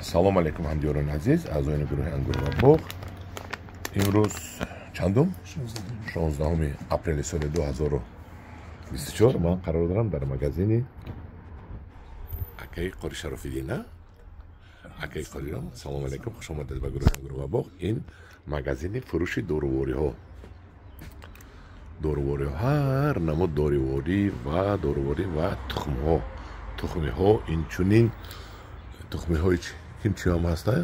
салом алейкум ҳамдиёрони азиз, аъзоини гурӯҳи ангур ва боғ. имрӯз чандум? 16 апрели соли 2024 ман қарор дорам дар магазини акаи Қори Шарофиддин. Акаи Қорирам, салом алейкум, хуш омадед ба гурӯҳи ангур ва боғ. Ин магазини фурӯши дорувориҳо. Дорувориҳо, ҳар намуд доруворӣ ва тухмҳо. Тухмиҳо инчунин тухмиҳои чӣ ҳам ҳаста?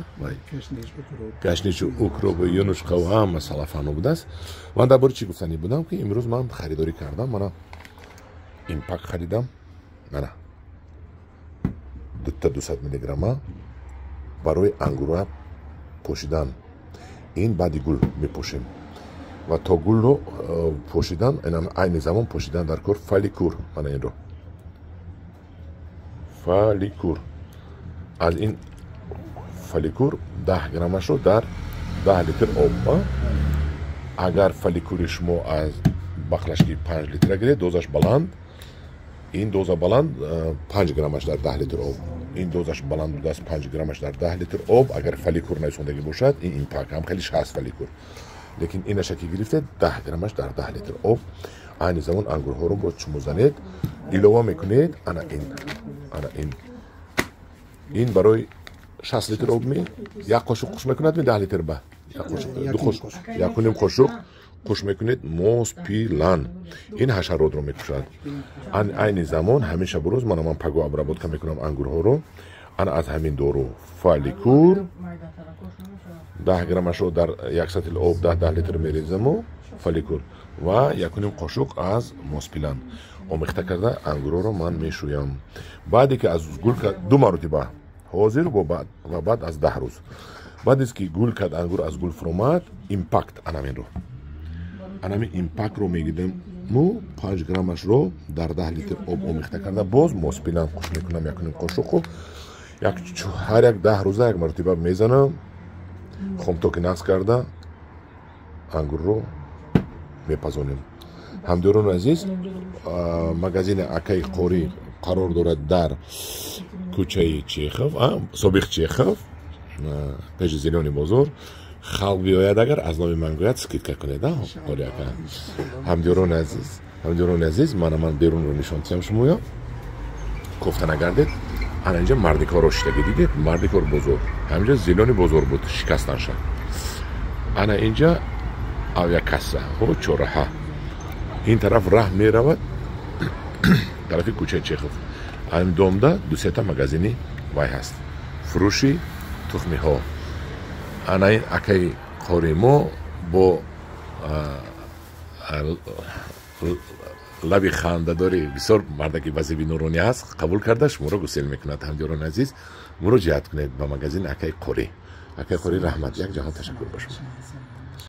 Гашничу, укробу, юнушқаву ҳама салафану будааст. Ман дар бори чӣ гуфтанӣ будам, ки имрӯз ман харидорӣ кардам. Мана импак харидам. Мана дута 200 миллиграмма барои ангура пошидан. Ин баъди гул мепошем. Ва то гулро пошидан, айни замон пошидан дар кор фаликур. Мана инро фаликур. Аз ин фаликур 10 граммашро дар 10 литр об. Агар фаликури шумо аз бахлашки 5 литра гиред, дозаш баланд. Ин доза баланд 5 граммаш дар 10 литр об. Ин дозаш баланд будааст 5 граммаш дар 10 литр об. Агар фаликур наисондагӣ бошад, ин импак ҳам хеле шаст фаликур. Лекин инаша ки гирифтед 10 граммаш дар 10 литр об. Айни замон ангурҳоро боз шумо занед, илова мекунед. Ана ин ин барои 60 литр об ми як қошуқ хуш мекунад ми 10 литр ба якуним қошуқ хуш мекунед моспилан. Ин ҳашаротро мекушад. Айни замон ҳамеша бурӯз ман паго обработка мекунам ангурҳоро. Ана аз ҳамин дору фаликур 10 граммашро дар 100 литр об 10 литр мерезаму фаликур ва якуним қошуқ аз моспилан омехта карда ангурҳоро ман мешӯям. баъде ки аз гул ду маротиба ҳозир ва баъд аз 10 рӯз баъдест ки гул кард ангур аз гул фуромад, импакт анаминро импактро мегирдему 5 граммашро дар 10 литр об омехта карда боз моспилан хуш мекунам якуним қошуқу ҳар як 10 рӯза як маротиба мезанам. хомтоки нақз карда ангурро мепазонем. ҳамдиёрони азиз, магазини Акаи Қори қарор дорад дар кӯчаи Чехов, Собиқ Чехов, пеши Зелёни бозор. халқ биёяд, агар аз номи ман гӯяд, скидка кунед. Қори ака. ҳамдиёрони азиз, ман берунро нишонтиям шумоё. кофта нагардед. ана инҷа мардикорро шидаги дидед? Мардикор бозор. ҳаминҷа Зелёни бозор буд, шикастанша. ана инҷа авиакасса, чораҳа. ин тараф раҳ меравад тарафи кӯчаи Чехов. ҳамин домда дусета магазини вай ҳаст. фурӯши тухмиҳо. ана ин Акаи Қори мо бо лаби хандадори бисёр мардаки вазиби нуронӣ ҳаст, қабул карда шуморо гусел мекунад. ҳамдиёрони азиз, муроҷиат кунед ба магазини Акаи Қори. Акаи Қори раҳмат. як ҷаҳон ташаккур ба шумо.